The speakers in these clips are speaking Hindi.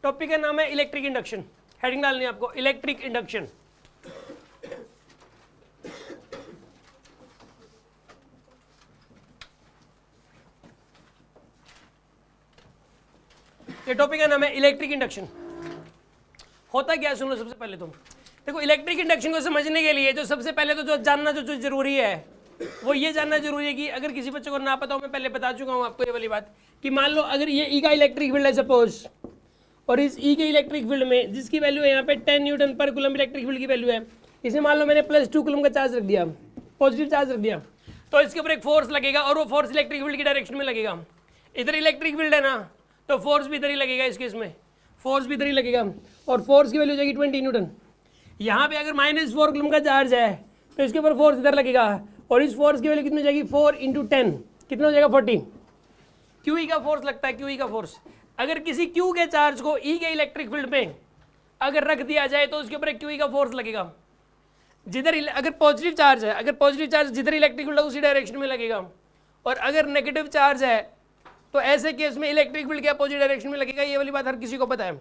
टॉपिक का नाम है इलेक्ट्रिक इंडक्शन, हेडिंग डालनी है आपको इलेक्ट्रिक इंडक्शन। ये टॉपिक का नाम है इलेक्ट्रिक इंडक्शन। होता क्या है सुन लो। सबसे पहले तो देखो इलेक्ट्रिक इंडक्शन को समझने के लिए जो सबसे पहले तो जो जानना जो जरूरी है वो ये जानना जरूरी है कि अगर किसी बच्चे को ना पता हो, मैं पहले बता चुका हूँ आपको ये वाली बात कि मान लो अगर ये ई का इलेक्ट्रिक फील्ड है सपोज, और इस ई के इलेक्ट्रिक फील्ड में जिसकी वैल्यू है यहाँ पे 10 न्यूटन पर कूलम इलेक्ट्रिक फील्ड की वैल्यू है, इसे मान लो मैंने +2 कूलम का चार्ज रख दिया, पॉजिटिव चार्ज रख दिया, तो इसके ऊपर एक फोर्स लगेगा और वो फोर्स इलेक्ट्रिक फील्ड की डायरेक्शन में लगेगा। इधर इलेक्ट्रिक फील्ड है ना, तो फोर्स भी इधर ही लगेगा, इस केस में फोर्स भी इधर ही लगेगा और फोर्स की वैल्यू हो जाएगी 20 न्यूटन। यहाँ पे अगर -4 कूलम का चार्ज है तो इसके ऊपर फोर्स इधर लगेगा और इस फोर्स की वैल्यू कितनी हो जाएगी 4 × 10, कितना हो जाएगा 40। क्यू का फोर्स लगता है, क्यू का फोर्स। अगर किसी क्यू के चार्ज को ई के इलेक्ट्रिक फील्ड में अगर रख दिया जाए तो उसके ऊपर एक क्यू का फोर्स लगेगा। जिधर अगर पॉजिटिव चार्ज है, अगर पॉजिटिव चार्ज जिधर इलेक्ट्रिक फील्ड है उसी डायरेक्शन में लगेगा, और अगर नेगेटिव चार्ज है तो ऐसे केस में इलेक्ट्रिक फील्ड के अपोजिट डायरेक्शन में लगेगा। ये वाली बात हर किसी को पता है,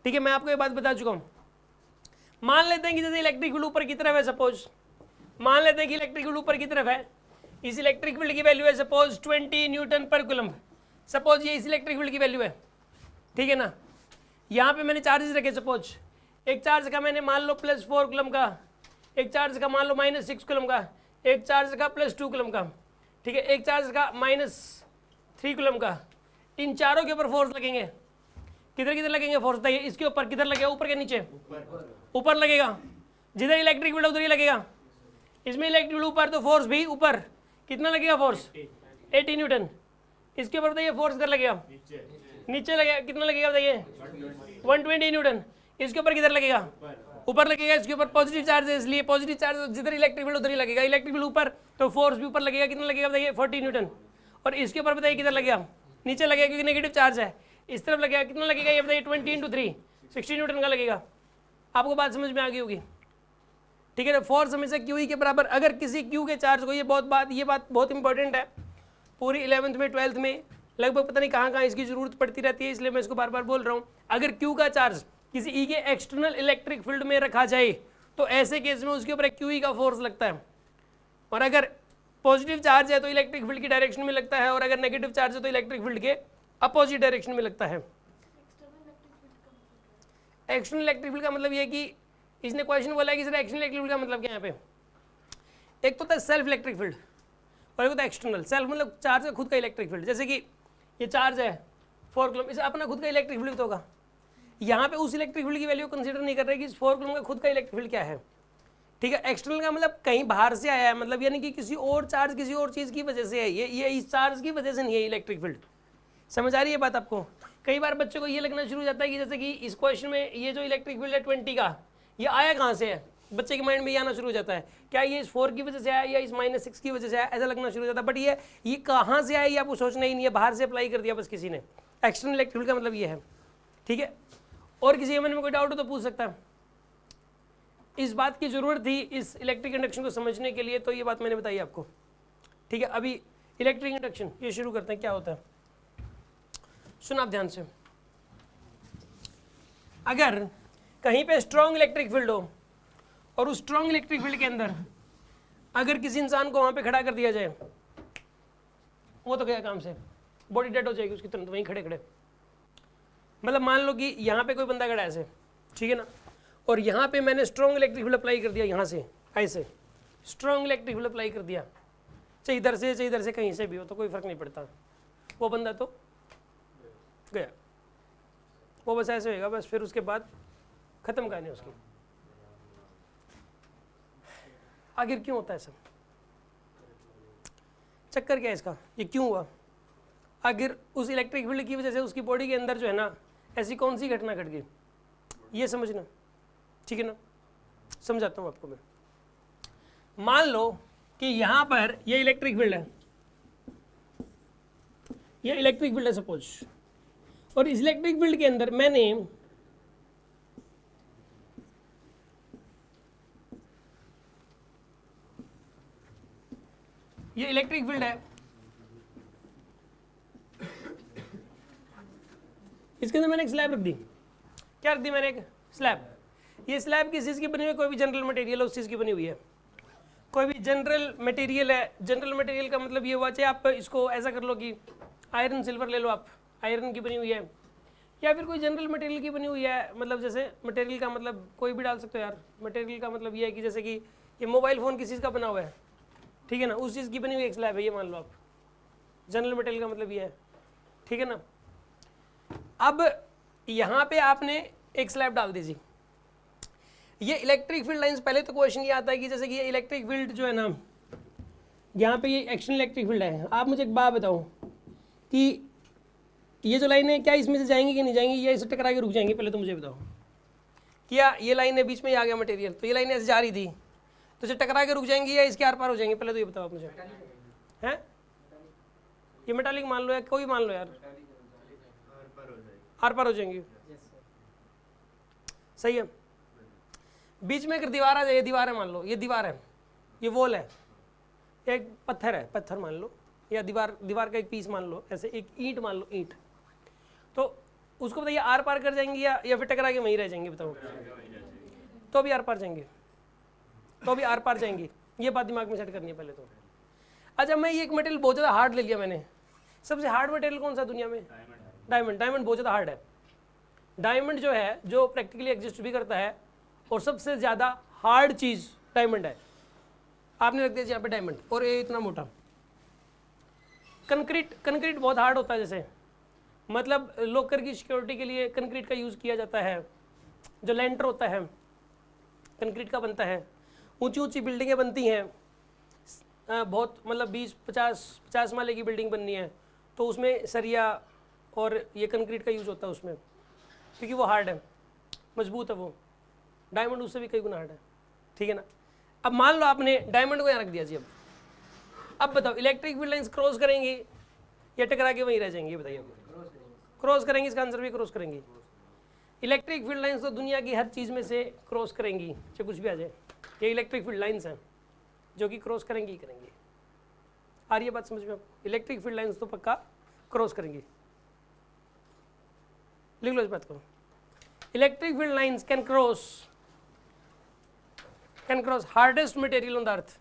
ठीक है। मैं आपको ये बात बता चुका हूँ। मान लेते हैं कि जैसे इलेक्ट्रिक फील्ड ऊपर की तरफ है, सपोज मान लेते हैं कि इलेक्ट्रिक फील्ड ऊपर की तरफ है, इस इलेक्ट्रिक फील्ड की वैल्यू है सपोज 20 न्यूटन पर कूलम, सपोज ये इस इलेक्ट्रिक फील्ड की वैल्यू है, ठीक है ना। यहाँ पे मैंने चार्जेस रखे, सपोज एक चार्ज का मैंने मान लो +4 कूलम का, एक चार्ज का मान लो -6 कूलम का, एक चार्ज का +2 कूलम का, ठीक है, एक चार्ज का -3 कूलम का। इन चारों के ऊपर फोर्स लगेंगे। किधर किधर लगेंगे फोर्स? बताइए। इसके ऊपर किधर लगेगा? ऊपर के नीचे? ऊपर लगेगा। जिधर इलेक्ट्रिक फील्ड उधर ही लगेगा। इसमें इलेक्ट्रिक फील्ड ऊपर तो फोर्स भी ऊपर। कितना लगेगा फोर्स? 80 न्यूटन। इसके ऊपर बताइए फोर्स किधर लगेगा? नीचे लगेगा। कितना लगेगा बताइए? 120 न्यूटन। इसके ऊपर किधर लगेगा? ऊपर लगेगा। इसके ऊपर पॉजिटिव चार्ज है, इसलिए पॉजिटिव चार्ज जिधर इलेक्ट्रिक फील्ड उधर ही लगेगा। इलेक्ट्रिक फील्ड ऊपर तो फोर्स भी ऊपर लगेगा। कितना लगेगा बताइए? 40 न्यूटन। और इसके ऊपर बताइए किधर लगेगा? नीचे लगेगा क्योंकि नेगेटिव चार्ज है। इस तरफ लगेगा। कितना लगेगा ये बताइए? 20 × 3 60 न्यूटन का लगेगा। आपको बात समझ में आ गई होगी, ठीक है ना। फोर्स हमेशा क्यू के बराबर। अगर किसी क्यू के चार्ज को, ये बात बहुत इंपॉर्टेंट है, पूरी 11th में 12th में लगभग पता नहीं कहाँ इसकी जरूरत पड़ती रहती है, इसलिए मैं इसको बार बार बोल रहा हूँ। अगर क्यू का चार्ज किसी ई के एक्सटर्नल इलेक्ट्रिक फील्ड में रखा जाए तो ऐसे केस में उसके ऊपर एक क्यू का फोर्स लगता है, और अगर पॉजिटिव चार्ज है तो इलेक्ट्रिक फील्ड की डायरेक्शन में लगता है, और अगर नेगेटिव चार्ज है तो इलेक्ट्रिक फील्ड के अपोजिट डायरेक्शन में लगता है। एक्सटर्नल इलेक्ट्रिक फील्ड का मतलब ये कि इसने क्वेश्चन बोला है कि सर एक्सटर्नल इलेक्ट्रिक फील्ड का मतलब क्या है यहाँ पे? एक तो होता है सेल्फ इलेक्ट्रिक फील्ड और एक होता है एक्सटर्नल। सेल्फ मतलब चार्ज का खुद का इलेक्ट्रिक फील्ड। जैसे कि ये चार्ज है 4 कूलम, इसे अपना खुद का इलेक्ट्रिक फील्ड तो होगा। यहाँ पे उस इलेक्ट्रिक फील्ड की वैल्यू कंसीडर नहीं कर रहे कि इस 4 कूलम का खुद का इलेक्ट्रिक फील्ड क्या है, ठीक है। एक्सटर्नल का मतलब कहीं बाहर से आया है, मतलब यानी कि किसी और चार्ज किसी और चीज़ की वजह से है। ये इस चार्ज की वजह से नहीं है इलेक्ट्रिक फील्ड। समझ आ रही है बात आपको? कई बार बच्चों को ये लगना शुरू हो जाता है कि जैसे कि इस क्वेश्चन में ये जो इलेक्ट्रिक फील्ड है 20 का, ये आया कहाँ से है? बच्चे के माइंड में ये आना शुरू हो जाता है, क्या ये इस 4 की वजह से आया या इस -6 की वजह से आया, ऐसा लगना शुरू हो जाता है। बट ये कहाँ से आया ये आपको सोचना ही नहीं है, बाहर से अप्लाई कर दिया बस किसी ने। एक्सटर्नल इलेक्ट्रिक फील्ड का मतलब ये है, ठीक है। और किसी मन में कोई डाउट हो तो पूछ सकता है। इस बात की जरूरत थी इस इलेक्ट्रिक इंडक्शन को समझने के लिए, तो ये बात मैंने बताई आपको, ठीक है। अभी इलेक्ट्रिक इंडक्शन ये शुरू करते हैं। क्या होता है सुन आप ध्यान से। अगर कहीं पे स्ट्रॉन्ग इलेक्ट्रिक फील्ड हो और उस स्ट्रॉन्ग इलेक्ट्रिक फील्ड के अंदर अगर किसी इंसान को वहां पे खड़ा कर दिया जाए, वो तो क्या काम से बॉडी डेड हो जाएगी उसकी तुरंत वहीं खड़े खड़े। मतलब मान लो कि यहाँ पे कोई बंदा खड़ा है ऐसे, ठीक है ना, और यहाँ पे मैंने स्ट्रॉन्ग इलेक्ट्रिक फील्ड अप्लाई कर दिया, यहाँ से ऐसे स्ट्रॉन्ग इलेक्ट्रिक फील्ड अप्लाई कर दिया, चाहे इधर से कहीं से भी हो तो कोई फर्क नहीं पड़ता। वो बंदा तो गया, वो बस ऐसे होएगा, बस फिर उसके बाद खत्म कहानी उसकी। आखिर क्यों होता है सब? चक्कर क्या है इसका? ये क्यों हुआ? आखिर उस इलेक्ट्रिक फील्ड की वजह से उसकी बॉडी के अंदर जो है ना ऐसी कौन सी घटना घट गई, ये समझना, ठीक है ना। समझाता हूँ आपको मैं। मान लो कि यहाँ पर ये इलेक्ट्रिक फील्ड है, ये इलेक्ट्रिक फील्ड है सपोज, और इस इलेक्ट्रिक फील्ड के अंदर मैंने ये इलेक्ट्रिक फील्ड है, इसके अंदर मैंने एक स्लैब रख दी, क्या रख दी मैंने, एक स्लैब। ये स्लैब किस चीज़ की बनी हुई है, कोई भी जनरल मटेरियल उस चीज़ की बनी हुई है, कोई भी जनरल मटेरियल है। जनरल मटेरियल का मतलब ये हुआ, चाहे आप इसको ऐसा कर लो कि आयरन सिल्वर ले लो, आप आयरन की बनी हुई है, या फिर कोई जनरल मटेरियल की बनी हुई है। मतलब जैसे मटेरियल का मतलब कोई भी डाल सकते हो यार। मटेरियल का मतलब ये है कि जैसे कि ये मोबाइल फ़ोन किस चीज़ का बना हुआ है, ठीक है ना, उस चीज़ की बनी हुई एक स्लैब है, ये मान लो आप। जनरल मटेरियल का मतलब ये है, ठीक है ना। अब यहाँ पे आपने एक स्लैब डाल दीजिए। ये इलेक्ट्रिक फील्ड लाइंस, पहले तो क्वेश्चन ये आता है कि जैसे कि ये इलेक्ट्रिक फील्ड जो है ना, यहाँ पे ये एक्शन इलेक्ट्रिक फील्ड है। आप मुझे एक बात बताओ कि ये जो लाइन है क्या इसमें से जाएंगी कि नहीं जाएंगी, या इसे टकरा के रुक जाएंगी, पहले तो मुझे बताओ। क्या ये लाइन है, बीच में आ गया मटेरियल, तो ये लाइन ऐसे जा रही थी, तो इसे टकरा के रुक जाएंगी या इसके आर पार हो जाएंगी, पहले तो ये बताओ आप मुझे। हैं ये मेटालिक मान लो या कोई मान लो यार, आर पार हो जाएंगी, सही है। बीच में अगर दीवार आ जाए, दीवार है मान लो, ये दीवार है, ये वॉल है, एक पत्थर है, पत्थर मान लो, या दीवार का एक पीस मान लो, ऐसे एक ईंट मान लो, ईंट, तो उसको बताइए आर पार कर जाएंगी या फिर टकरा के वहीं रह जाएंगे, बताओ। तो भी आर पार जाएंगे, तो भी आर पार जाएंगी, ये बात दिमाग में सेट करनी है पहले तो। अच्छा, मैं ये एक मटेरियल बहुत ज़्यादा हार्ड ले लिया मैंने। सबसे हार्ड मटेरियल कौन सा दुनिया में? डायमंड। डायमंड बहुत ज़्यादा हार्ड है। डायमंड जो है, जो प्रैक्टिकली एग्जिस्ट भी करता है, और सबसे ज़्यादा हार्ड चीज़ डायमंड है। आपने रख दिया यहाँ पे डायमंड, और ये इतना मोटा। कंक्रीट बहुत हार्ड होता है, जैसे मतलब लॉकर की सिक्योरिटी के लिए कंक्रीट का यूज़ किया जाता है। जो लेंटर होता है कंक्रीट का बनता है। ऊंची ऊंची बिल्डिंगें बनती हैं, बहुत मतलब 20-50 माले की बिल्डिंग बननी है, तो उसमें सरिया और ये कंक्रीट का यूज़ होता है उसमें, क्योंकि वो हार्ड है, मजबूत है वो। डायमंड उससे भी कई गुना हार्ड है, ठीक है ना। अब मान लो आपने डायमंड को यहाँ रख दिया जी। अब बताओ इलेक्ट्रिक फील्ड लाइंस क्रॉस करेंगी या टकरा के वहीं रह जाएंगी, बताइए। क्रॉस करेंगी, इसका आंसर भी क्रॉस करेंगी। इलेक्ट्रिक फील्ड लाइंस तो दुनिया की हर चीज़ में से क्रॉस करेंगी, चाहे कुछ भी आ जाए। ये इलेक्ट्रिक फील्ड लाइंस हैं जो कि क्रॉस करेंगी ही करेंगी। आ रही है बात समझ में आपको? इलेक्ट्रिक फील्ड लाइंस तो पक्का क्रॉस करेंगी। लिख लो इस बात को। Electric field lines can cross hardest material on the earth,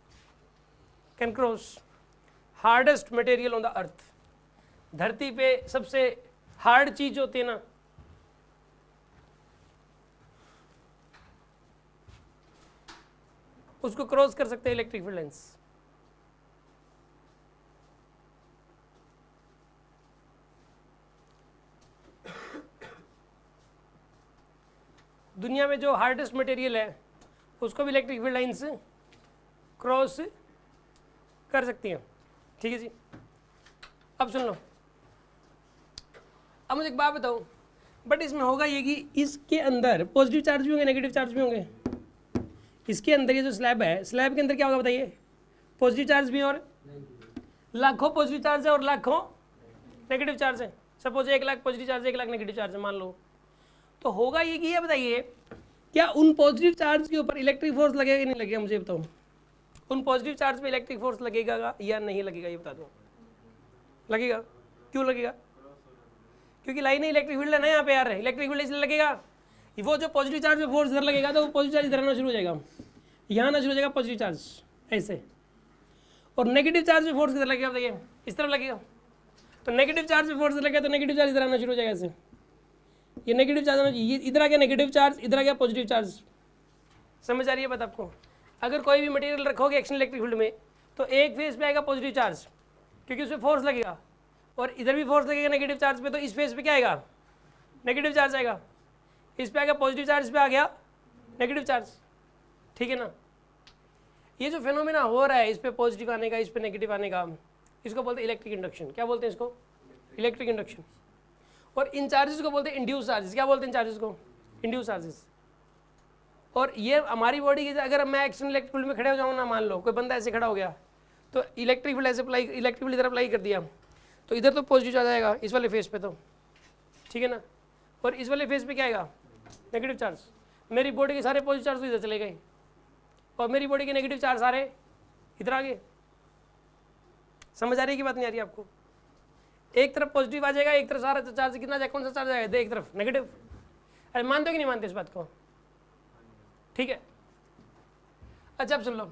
can cross hardest material on the earth. धरती पे सबसे हार्ड चीज होती है ना, उसको क्रॉस कर सकते हैं इलेक्ट्रिक फील्ड लाइंस। दुनिया में जो हार्डेस्ट मटेरियल है उसको भी इलेक्ट्रिक फील्ड लाइंस क्रॉस कर सकती हैं, ठीक है जी। अब सुन लो, अब मुझे एक बात बताओ, बट इसमें होगा ये कि इसके अंदर पॉजिटिव चार्ज भी होंगे, नेगेटिव चार्ज भी होंगे। इसके अंदर ये जो स्लैब है, स्लैब के अंदर क्या होगा बताइए? पॉजिटिव चार्ज भी और लाखों पॉजिटिव चार्ज है और लाखों नेगेटिव चार्ज है। सपोज 1 लाख पॉजिटिव चार्ज है, 1 लाख नेगेटिव चार्ज है मान लो। तो होगा ये कि ये बताइए क्या उन पॉजिटिव चार्ज के ऊपर इलेक्ट्रिक फोर्स लगेगा कि नहीं लगेगा? मुझे बताओ, उन पॉजिटिव चार्ज पे इलेक्ट्रिक फोर्स लगेगा या नहीं लगेगा? ये बता दो। लगेगा। क्यों लगेगा? क्योंकि लाइन इलेक्ट्रिक फील्ड है ना यहाँ पे यार, इलेक्ट्रिक फील्ड इसलिए लगेगा। वो जो पॉजिटिव चार्ज पे फोर्स इधर लगेगा तो वो पॉजिटिव चार्ज इधर आना शुरू हो जाएगा, यहाँ आना शुरू हो जाएगा पॉजिटिव चार्ज ऐसे। और नेगेटिव चार्ज पे फोर्स किधर लगेगा बताइए? इस तरफ लगेगा। तो नेगेटिव चार्ज पे फोर्स लगेगा तो नेगेटिव चार्ज इधर आना शुरू हो जाएगा ऐसे। ये नेगेटिव चार्ज आना, ये इधर आ गया नेगेटिव चार्ज, इधर आ गया पॉजिटिव चार्ज। समझ आ रही है बात आपको? अगर कोई भी मटेरियल रखोगे एक्शन इलेक्ट्रिक फील्ड में तो एक फेज पे आएगा पॉजिटिव चार्ज क्योंकि उसमें फोर्स लगेगा, और इधर भी फोर्स लगेगा नेगेटिव चार्ज पे, तो इस फेज पे क्या आएगा? नेगेटिव चार्ज आएगा। इस पे आ गया पॉजिटिव चार्ज, इस पे आ गया नेगेटिव चार्ज, ठीक है ना। ये जो फेनोमेना हो रहा है, इस पे पॉजिटिव आने का, इस पे नेगेटिव आने का, इसको बोलते हैं इलेक्ट्रिक इंडक्शन। क्या बोलते हैं इसको? Electric induction. और इन चार्जेस को बोलते हैं इंड्यूस चार्जेस। क्या बोलते हैं इन चार्जेस को? Induce charges. और ये हमारी बॉडी की, अगर मैं एक्शन इलेक्ट्रिक फील्ड में खड़े हो जाऊँ ना, मान लो कोई बंदा ऐसे खड़ा हो गया तो इलेक्ट्रिक फील्ड ऐसे अप्लाई, इलेक्ट्रिक फील्ड इधर अप्लाई कर दिया तो इधर तो पॉजिटिव चार्ज आएगा इस वाले फेस पे, तो ठीक है ना। और इस वाले फेस पे क्या आएगा? Negative charge. मेरी बॉडी के सारे पॉजिटिव चार्ज तो इधर चले गए और मेरी बॉडी के नेगेटिव चार्ज सारे इधर आ गए। समझ आ रही है कि बात? नहीं आ रही आपको? एक तरफ पॉजिटिव आ जाएगा, एक तरफ सारा चार्ज कितना जाएगा? कौन सा चार्ज आएगा? एक तरफ नेगेटिव। अरे मानते हो कि नहीं मानते इस बात को? ठीक है, अच्छा अब सुन लो,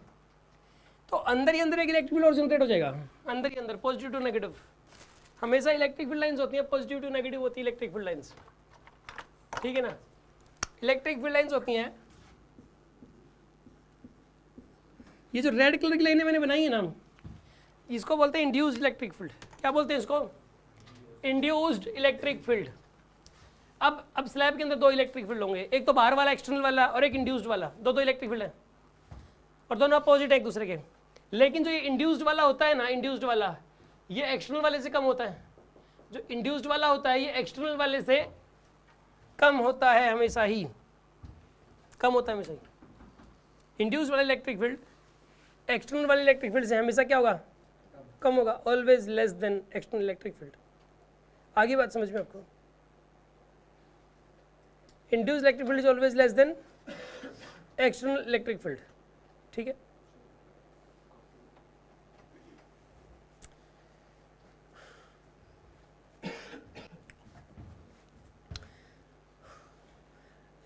तो अंदर ही अंदर एक इलेक्ट्रिक फील्ड और जनरेट हो जाएगा, अंदर ही अंदर, पॉजिटिव टू नेगेटिव। हमेशा इलेक्ट्रिक फील्ड लाइंस होती हैं पॉजिटिव टू नेगेटिव होती है इलेक्ट्रिक फील्ड लाइंस, ठीक है ना। इलेक्ट्रिक फील्ड लाइंस होती हैं, ये जो रेड कलर की लाइनें मैंने बनाई है ना, इसको बोलते हैं इंड्यूस्ड इलेक्ट्रिक फील्ड। क्या बोलते हैं इसको? Induced electric field. अब स्लैब के अंदर दो इलेक्ट्रिक फील्ड होंगे, एक तो बाहर वाला एक्सटर्नल वाला और एक इंड्यूस्ड वाला, दो इलेक्ट्रिक फील्ड है और दोनों अपोजिट है एक दूसरे के। लेकिन जो ये इंड्यूस्ड वाला होता है ना, इंड्यूस्ड वाला ये एक्सटर्नल वाले से कम होता है। जो इंड्यूस्ड वाला होता है ये एक्सटर्नल वाले से कम होता है, हमेशा ही कम होता है, हमेशा ही। इंड्यूस्ड वाला इलेक्ट्रिक फील्ड एक्सटर्नल वाले इलेक्ट्रिक फील्ड से हमेशा क्या होगा? कम होगा, always less than external electric field. आगे बात समझ में आपको? Induced electric field is always less than external electric field, ठीक है।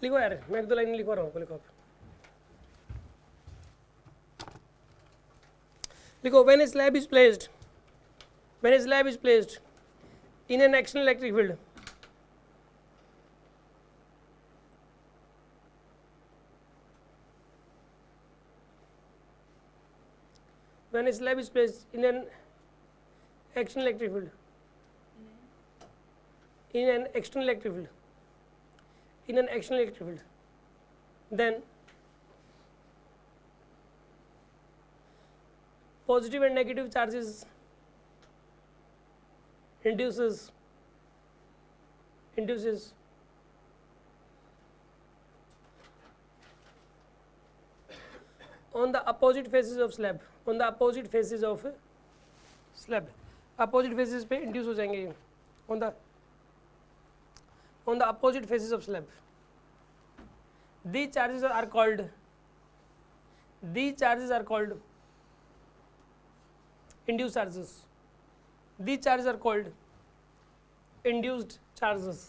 लिखो यार, मैं एक दो लाइन लिखवा रहा हूँ, लिखो आप। लिखो, when a slab is placed in an external electric field, when a slab is placed in an external electric field, in an external electric field, then positive and negative charges induces on the opposite faces of slab, opposite faces पे इंड्यूस हो जाएंगे ये, on the opposite faces of slab. These charges are called induced charges. These charges are called induced charges.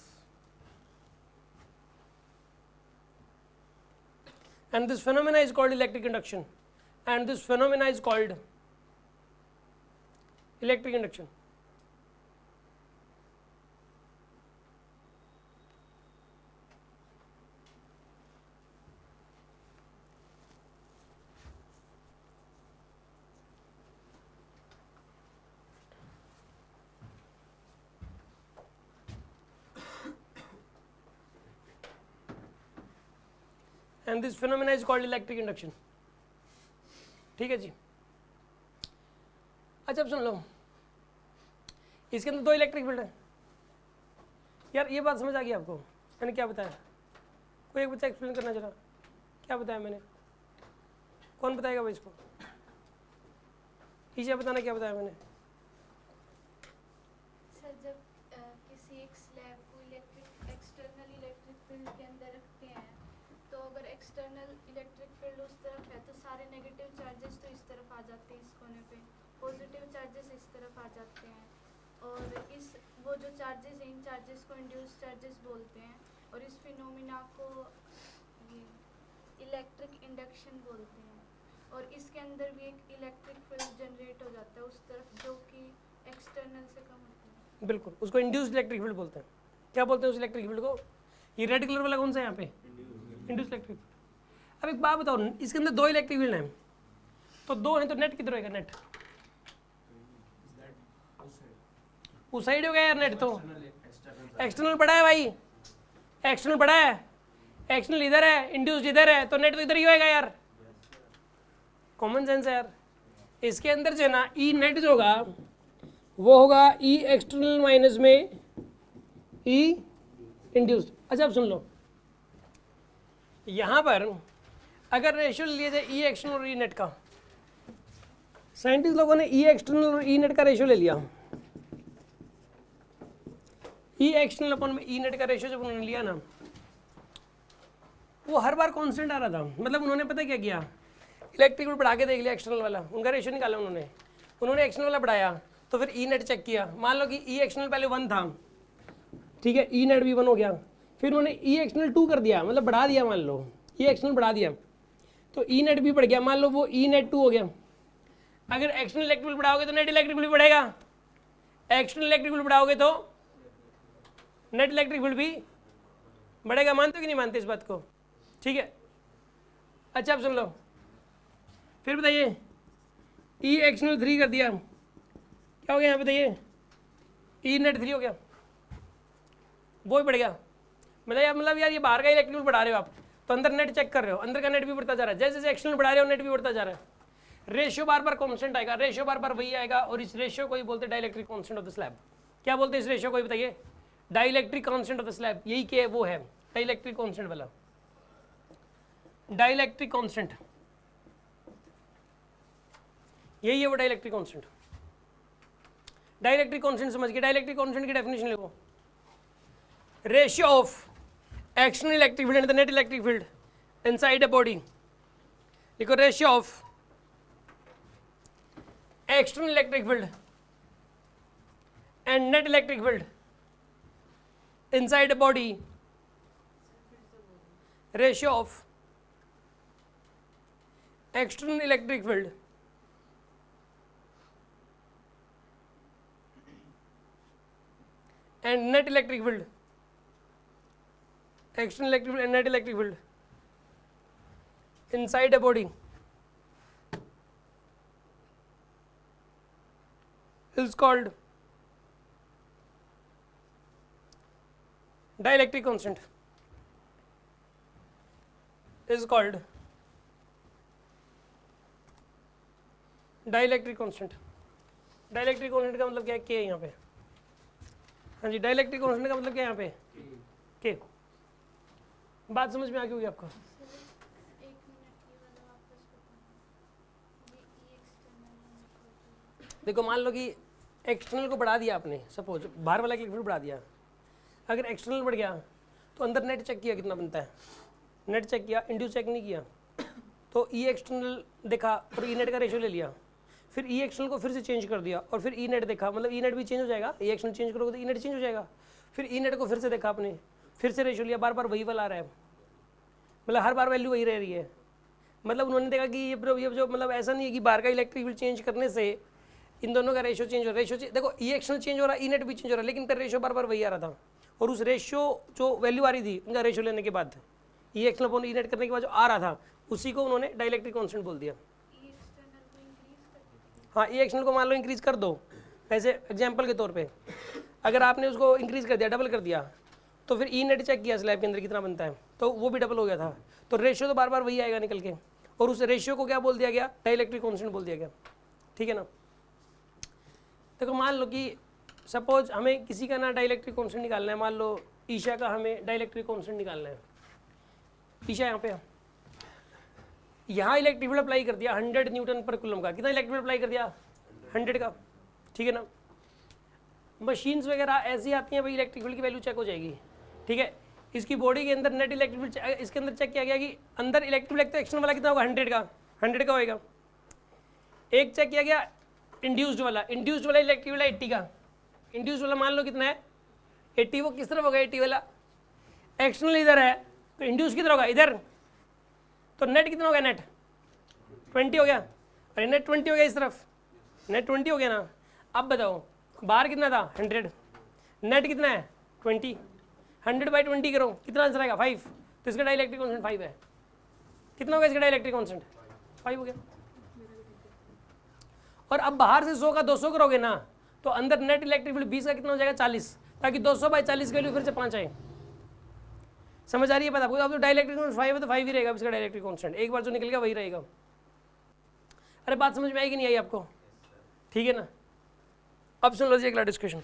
And this phenomena is called electric induction. And this phenomena is called electric induction. ठीक है जी। अच्छा अब सुन लो, इसके अंदर दो इलेक्ट्रिक फील्ड है यार, ये बात समझ आ गई आपको? मैंने क्या बताया? कोई एक बच्चा एक्सप्लेन करना जरा, क्या बताया मैंने? कौन बताएगा भाई इसको? ईशा बताना, क्या बताया मैंने? सर जब किसी एक स्लैब को एक्सटर्नल इलेक्ट्रिक फील्ड के अंदर रखते हैं, तो अगर एक्सटर्नल इलेक्ट्रिक फील्ड उस तरफ है तो सारे नेगेटिव चार्जेस तो इस तरफ आ जाते हैं, इस कोने पे पॉजिटिव चार्जेस इस तरफ आ जाते हैं, और वो जो चार्जेस हैं, इन चार्जेस को इंड्यूस चार्जेस बोलते हैं, और इस फिनोमिना को इलेक्ट्रिक इंडक्शन बोलते हैं। और इसके अंदर भी एक इलेक्ट्रिक फील्ड जनरेट हो जाता है उस तरफ जो कि एक्सटर्नल से कम होता है। बिल्कुल, उसको इंड्यूस्ड इलेक्ट्रिक फील्ड बोलते हैं। क्या बोलते हैं उस इलेक्ट्रिक फील्ड को? ये रेड कलर वाला कौन सा है यहाँ पे? Induced electric field. अब एक बात बताओ, इसके अंदर दो इलेक्ट्रिक फील्ड हैं, तो दो हैं तो नेट किधर होगा? नेट उस साइड हो गया यार, नेट तो एक्सटर्नल पड़ा है भाई, एक्सटर्नल पड़ा है, एक्सटर्नल इधर है, इंड्यूस्ड इधर है, तो नेट तो इधर ही होएगा यार। कॉमन सेंस है यार। इसके अंदर जो है ना, ई नेट जो होगा वो होगा ई एक्सटर्नल माइनस में ई इंड्यूस्ड। अच्छा अब सुन लो, यहाँ पर अगर रेशियो लिया जाए ई एक्सटर्नल और ई नेट का, साइंटिस्ट लोगों ने ई एक्सटर्नल और ई नेट का रेशियो ले लिया। ई एक्सटर्नल अपन में ई नेट का रेशियो जब उन्होंने लिया ना, वो हर बार कांस्टेंट आ रहा था। मतलब उन्होंने पता क्या किया, इलेक्ट्रिक फील्ड बढ़ा के देख लिया एक्सटर्नल वाला, उनका रेशियो निकाला उन्होंने एक्सटर्नल वाला बढ़ाया, तो फिर ई नेट चेक किया। मान लो कि ई एक्सटर्नल पहले 1 था, ठीक है, ई नेट भी 1 हो गया, फिर उन्होंने ई एक्सटर्नल 2 कर दिया, मतलब बढ़ा दिया, मान लो ई एक्सटर्नल बढ़ा दिया, तो ई नेट भी बढ़ गया, मान लो वो ई नेट 2 हो गया। अगर एक्सटर्नल इलेक्ट्रिक फील्ड बढ़ाओगे तो नेट इलेक्ट्रिक फील्ड बढ़ेगा, एक्सटर्नल इलेक्ट्रिक फील्ड बढ़ाओगे तो नेट इलेक्ट्रिक फील्ड भी बढ़ेगा। मानते हो कि नहीं मानते इस बात को? ठीक है, अच्छा अब सुन लो, फिर बताइए ई एक्सटर्नल 3 कर दिया, क्या हो गया यहाँ बताइए? ई नेट 3 हो गया, वो भी बढ़ गया। मतलब यार ये बाहर का इलेक्ट्रिक फील्ड बढ़ा रहे हो आप, तो अंदर नेट चेक कर रहे हो, अंदर का नेट भी बढ़ता जा रहा है, जैसे जैसे एक्सटर्नल बढ़ा रहे हो नेट भी बढ़ता जा रहा है। रेशियो बार बार कांस्टेंट आएगा, रेशियो बार बार वही आएगा, और इस रेशियो को ही बोलते हैं dielectric constant of the slab. क्या बोलते हैं इस रेशियो को ही बताइए? Dielectric constant of the slab. यही क्या है? वो है डाइलेक्ट्रिक कांस्टेंट वाला, डाइलेक्ट्रिक कांस्टेंट, यही है वो डाइलेक्ट्रिक कांस्टेंट। डाइलेक्ट्रिक कांस्टेंट समझ के, डाइलेक्ट्रिक कांस्टेंट की डेफिनेशन लिखो, ratio of external electric field and the net electric field inside a body. लिखो ratio of external electric field and net electric field inside a body, ratio of external electric field and net electric field, external electric field and net electric field inside a body is called dielectric constant, is called dielectric constant। Dielectric constant का मतलब क्या है? के है यहाँ पे। हाँ जी, डाइलेक्ट्रिक कांस्टेंट का मतलब क्या है यहाँ पे? के। बात समझ में आ गई होगी आपको? एक मिनट ये वाला वापस बताना, ये ई एक्सटर्नल। देखो मान लो कि एक्सटर्नल को बढ़ा दिया आपने, सपोज बाहर वाला इलेक्ट्रिक फील्ड बढ़ा दिया, अगर एक्सटर्नल बढ़ गया तो अंदर नेट चेक किया कितना बनता है, नेट चेक किया, इंड्यूस चेक नहीं किया, तो ई एक्सटर्नल देखा और ई नेट का रेशियो ले लिया, फिर ई एक्सटर्नल को फिर से चेंज कर दिया और फिर ई नेट देखा, मतलब ई नेट भी चेंज हो जाएगा, ई एक्सटर्नल चेंज करोगे तो ई नेट चेंज हो जाएगा, फिर ई नेट को फिर से देखा आपने, फिर से रेशियो लिया, बार बार वही वाला आ रहा है, मतलब हर बार वैल्यू वही रह रही है। मतलब उन्होंने देखा कि ये जो मतलब ऐसा नहीं है कि बाहर का इलेक्ट्रिक फील्ड चेंज करने से इन दोनों का रेशियो चेंज हो रहा है, देखो ई एक्सटर्नल चेंज हो रहा है, ई नेट भी चेंज हो रहा है, लेकिन इनका रेशियो बार बार वही आ रहा था, और उस रेशियो जो वैल्यू आ रही थी उनका रेशियो लेने के बाद ई एक्सटर्नल अपॉन ई नेट करने के बाद जो आ रहा था उसी को उन्होंने डाइलेक्ट्रिक कांस्टेंट बोल दिया। हाँ, ई एक्सटर्नल को मान लो इंक्रीज कर दो, ऐसे एग्जाम्पल के तौर पे अगर आपने उसको इंक्रीज कर दिया, डबल कर दिया, तो फिर ई नेट चेक किया स्लैब के अंदर कितना बनता है, तो वो भी डबल हो गया था, तो रेशियो तो बार बार वही आएगा निकल के, और उस रेशियो को क्या बोल दिया गया? डाइलेक्ट्रिक कांस्टेंट बोल दिया गया। ठीक है ना? देखो मान लो कि सपोज हमें किसी का ना डाइलेक्ट्रिक कांस्टेंट निकालना है, मान लो ईशा का हमें डाइलेक्ट्रिक कांस्टेंट निकालना है। ईशा यहाँ पे, यहाँ इलेक्ट्रिक फील्ड अप्लाई कर दिया 100 न्यूटन पर कूलम का, कितना इलेक्ट्रिक फील्ड अप्लाई कर दिया? 100 का। ठीक है ना? मशीन्स वगैरह ऐसी आती हैं भाई, इलेक्ट्रिक फील्ड की वैल्यू चेक हो जाएगी। ठीक है, इसकी बॉडी के अंदर नेट इलेक्ट्रिक फील्ड इसके अंदर चेक किया गया कि अंदर इलेक्ट्रिक फील्ड एक्सटर्नल वाला कितना होगा? 100 का होएगा। एक चेक किया गया इंड्यूस्ड वाला इलेक्ट्रिक फील्ड 80 का, इंड्यूस्ड वाला मान लो कितना है? 80। वो किस तरफ होगा 80 वाला? एक्सटर्नल इधर है, तो इंड्यूस किधर होगा? इधर। तो नेट कितना हो गया? नेट 20 हो गया, अरे नेट 20 हो गया इस तरफ, नेट 20 हो गया ना। अब बताओ बाहर कितना था? 100, नेट कितना है? 20, 100/20 करो, कितना आंसर आएगा? 5। तो इसका डाइलेक्ट्रिक कांस्टेंट 5 है। कितना हो गया इसका डाइलेक्ट्रिक कांस्टेंट? 5 हो गया। और अब बाहर से 100 का 200 करोगे ना, तो अंदर नेट इलेक्ट्रिक फील्ड 20 का कितना हो जाएगा? 40, ताकि 200/40 की वैल्यू फिर से 5 आए। समझ आ रही है बात आपको? अब तो डाइलेक्ट्रिक कांस्टेंट 5 है तो 5 ही रहेगा इसका डाइलेक्ट्रिक कांस्टेंट, एक बार जो निकल गया वही रहेगा। अरे बात समझ में आई कि नहीं आई आपको? ठीक है ना? अब सुन लो जी अगला डिस्कशन।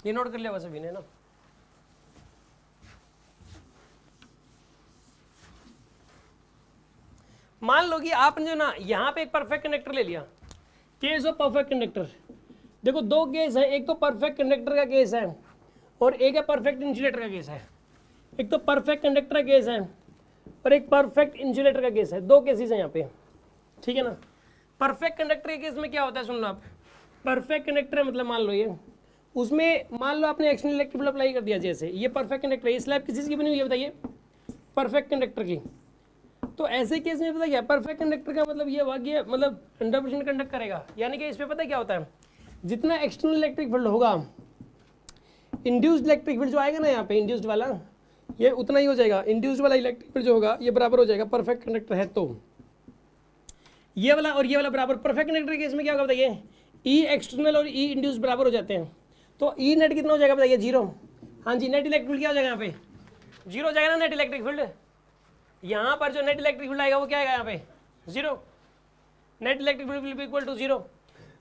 ये नोट कर लिया वैसे भी ने ना। मान लो कि आपने जो ना यहाँ पे एक परफेक्ट कंडक्टर ले लिया, केस ऑफ परफेक्ट कंडक्टर। देखो दो केस है, एक तो परफेक्ट कंडक्टर का केस है और एक है परफेक्ट इंसुलेटर का केस है। एक तो परफेक्ट कंडक्टर का केस है और एक परफेक्ट इंसुलेटर का केस है, दो केसेस हैं यहाँ पे। ठीक है ना? परफेक्ट कंडक्टर के केस में क्या होता है, सुन लो आप, परफेक्ट कंडक्टर मतलब मान लो ये, उसमें मान लो आपने एक्सटर्नल इलेक्ट्रिक फील्ड अप्लाई कर दिया, जैसे ये परफेक्ट कंडक्टर है, ये स्लैब किस चीज़ की बनी हुई है बताइए, परफेक्ट कंडक्टर की। तो ऐसे केस में पता क्या, परफेक्ट कंडक्टर का मतलब ये हुआ कि मतलब 100% कंडक्ट करेगा, यानी कि इसमें पता क्या होता है, जितना एक्सटर्नल इलेक्ट्रिक फील्ड होगा, इंड्यूस्ड इलेक्ट्रिक फील्ड जो आएगा ना यहाँ पे इंड्यूस्ड वाला, ये उतना ही हो जाएगा, इंड्यूस्ड वाला इलेक्ट्रिक फील्ड जो होगा ये बराबर हो जाएगा परफेक्ट कंडक्टर है तो। ये वाला और ये वाला बराबर, परफेक्ट कंडक्टर के केस में क्या होगा बताइए, ई एक्सटर्नल और ई इंड्यूस्ड बराबर हो जाते हैं, तो ई नेट कितना हो जाएगा बताइए, 0। हाँ जी, नेट इलेक्ट्रिक फील्ड क्या हो जाएगा यहाँ पे, 0 हो जाएगा ना नेट इलेक्ट्रिक फील्ड। यहाँ पर जो नेट इलेक्ट्रिक फील्ड आएगा वो क्या आएगा यहाँ पे, 0। Net electric field will be equal to 0।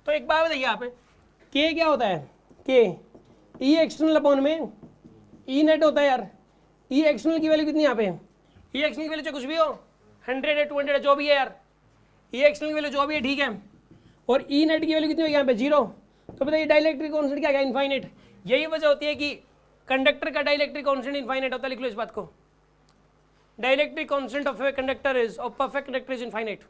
तो एक बात बताइए यहाँ पे, के क्या होता है, के ई एक्सटर्नल अपॉन में ई नेट होता है यार। ई एक्सटर्नल की वैल्यू कितनी यहाँ पे, ई एक्सटर्नल की वैल्यू चाहे कुछ भी हो, 100 है 200 है जो भी है यार, ई एक्सटर्नल की वैल्यू जो भी है ठीक है, और ई नेट की वैल्यू कितनी होगी यहाँ पे, 0। तो बताइए डाइलेक्ट्रिक कांस्टेंट क्या है, इनफाइनाइट। यही वजह होती है कि कंडक्टर का डाइलेक्ट्रिक कांस्टेंट इनफाइनाइट होता है, लिख लो इस बात को, dielectric constant of a conductor is of perfect conductor is infinite.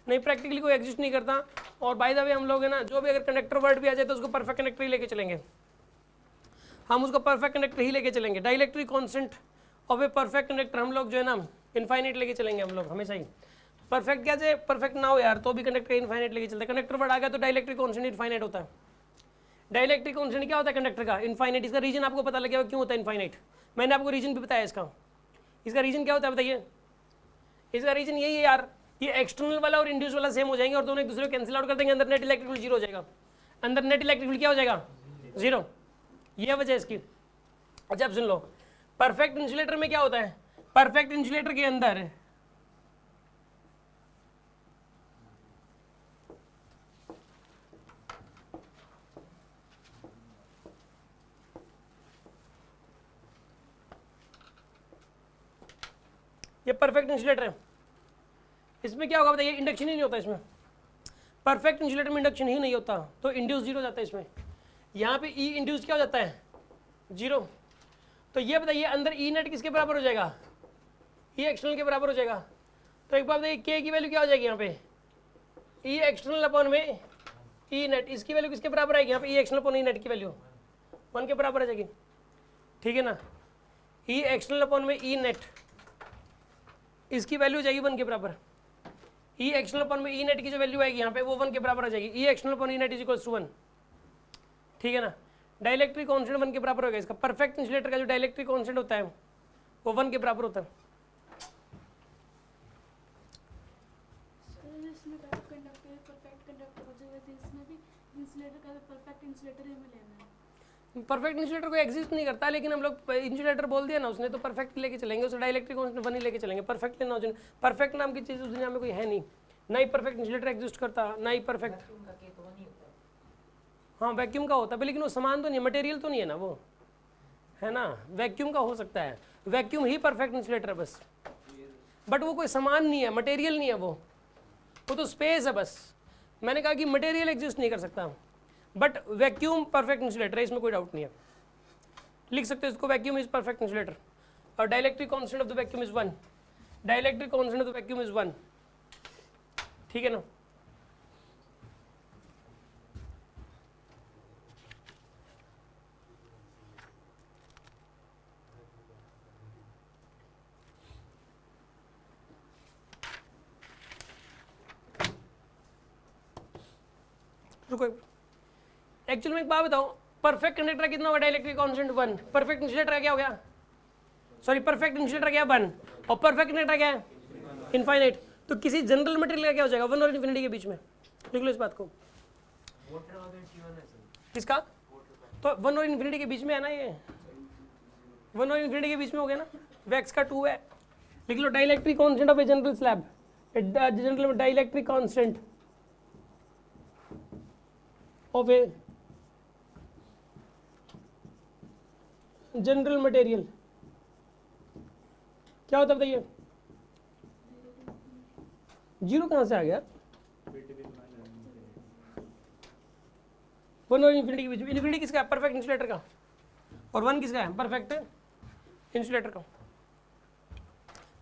नहीं, प्रैक्टिकली कोई एग्जिस्ट नहीं करता, और बाय द वे हम लोग है ना, जो भी अगर कंडक्टर वर्ड भी आ जाए तो उसको परफेक्ट कंडक्टर ही लेके चलेंगे, हम उसको परफेक्ट कंडक्टर ही लेके चलेंगे। Dielectric constant of a perfect conductor हम लोग जो है ना इनफाइनाइट लेके चलेंगे हम लोग हमेशा ही। परफेक्ट क्या से परफेक्ट ना हो यार तो भी कंडक्टर इनफाइनाइट लेके चलते हैं, कंडक्टर वर्ड आ गया तो डाइलेक्ट्रिक कांस्टेंट इनफाइनाइट होता है। डाइलेक्ट्रिक कांस्टेंट क्या होता है कंडक्टर का, इनफाइनाइट। इसका रीजन आपको पता लगेगा क्यों होता है इनफाइनाइट, मैंने आपको रीजन भी बताया इसका रीजन क्या होता है बताइए। इसका रीजन यही है यार, ये एक्सटर्नल वाला और इंड्यूस वाला सेम हो जाएंगे और दोनों एक दूसरे को कैंसिल आउट कर देंगे, अंदर नेट इलेक्ट्रिक फील्ड 0 हो जाएगा, अंदर नेट इलेक्ट्रिक फील्ड क्या हो जाएगा, 0। ये वजह इसकी। अच्छा अब सुन लो, परफेक्ट इंसुलेटर में क्या होता है, परफेक्ट इंसुलेटर के अंदर ये परफेक्ट इंसुलेटर है, इसमें क्या होगा बताइए, इंडक्शन ही नहीं होता इसमें, परफेक्ट इंसुलेटर में इंडक्शन ही नहीं होता, तो इंड्यूस 0 हो जाता है इसमें। यहाँ पे ई इंड्यूस क्या हो जाता है, 0। तो ये बताइए अंदर ई नेट किसके बराबर हो जाएगा, ई एक्सटर्नल के बराबर हो जाएगा। तो एक बात बताइए के की वैल्यू क्या हो जाएगी यहाँ पे, ई एक्सटर्नल अपॉन में ई नेट, इसकी वैल्यू किसके बराबर आएगी यहाँ पे, ई एक्सटर्नल अपॉन ई नेट की वैल्यू 1 के बराबर आ जाएगी, ठीक है ना। ई एक्सटर्नल अपॉन में ई नेट, इसकी वैल्यू हो जाएगी 1 के बराबर, ई एक्सटर्नल अपॉन में ई नेट की जो वैल्यू आएगी यहाँ पे वो 1 के बराबर आ जाएगी, E external upon E net is equals to 1, ठीक है ना। डाइलेक्ट्रिक कांस्टेंट 1 के बराबर होगा इसका, परफेक्ट इंसुलेटर का जो डाइलेक्ट्रिक कांस्टेंट होता है वो 1 के बराबर होता है। इसमें कंडक्टर परफेक्ट कंडक्टर हो जाएगा, तो इसमें भी इंसुलेटर का परफेक्ट इंसुलेटर ही में लेना है। परफेक्ट इंसुलेटर कोई एग्जिस्ट नहीं करता, लेकिन हम लोग इंसुलेटर बोल दिया ना उसने तो परफेक्ट लेके चलेंगे, उसे डाइलेक्ट्रिक कांस्टेंट 1 ही लेके चलेंगे। परफेक्ट लेना हो, परफेक्ट नाम की चीज़ उस दुनिया में कोई है नहीं, ना ही परफेक्ट इंसुलेटर एग्जिस्ट करता, ना ही परफेक्ट। हाँ वैक्यूम का होता है, लेकिन वो सामान तो नहीं है, मटेरियल तो नहीं है ना वो, है ना। वैक्यूम का हो सकता है, वैक्यूम ही परफेक्ट इंसुलेटर है बस, बट वो कोई सामान नहीं है, मटेरियल नहीं है वो तो स्पेस है बस। मैंने कहा कि मटेरियल एग्जिस्ट नहीं कर सकता, बट वैक्यूम परफेक्ट इंसुलेटर है, इसमें कोई डाउट नहीं है। लिख सकते हो इसको, वैक्यूम इज परफेक्ट इंसुलेटर, और dielectric constant of the vacuum is 1, dielectric constant of the vacuum is 1, ठीक है ना। रुको, एक्चुअल में एक बात बताओ, परफेक्ट कंडक्टर कितना होगा, डाइलेक्ट्रिक कांस्टेंट 1, परफेक्ट इंसुलेटर क्या हो गया, सॉरी परफेक्ट इंसुलेटर क्या 1, और परफेक्ट कंडक्टर क्या है इनफाइनाइट। तो किसी जनरल मटेरियल का क्या हो जाएगा 1 और इन्फिनिटी के बीच में, लिख लो इस बात को। किसका, तो 1 और इन्फिनिटी के बीच में है ना, ये 1 और इन्फिनिटी के बीच में हो गया ना, वैक्स का 2 है। लिख लो dielectric constant of a general slab, general dielectric constant of a general material क्या होता है बताइए, 0 कहां से आ गया, 1 और इन्फिनिटी के बीच में। इन्फिनिटी किसका है, परफेक्ट इंसुलेटर का, और 1 किसका है, परफेक्ट इंसुलेटर का।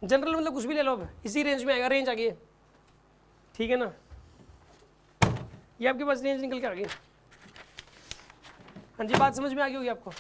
जनरल मतलब कुछ भी ले लो, अब इसी रेंज में आएगा, रेंज आ गई है, ठीक है ना, ये आपके पास रेंज निकल के आ गई। हाँ जी, बात समझ में आ गई होगी आपको।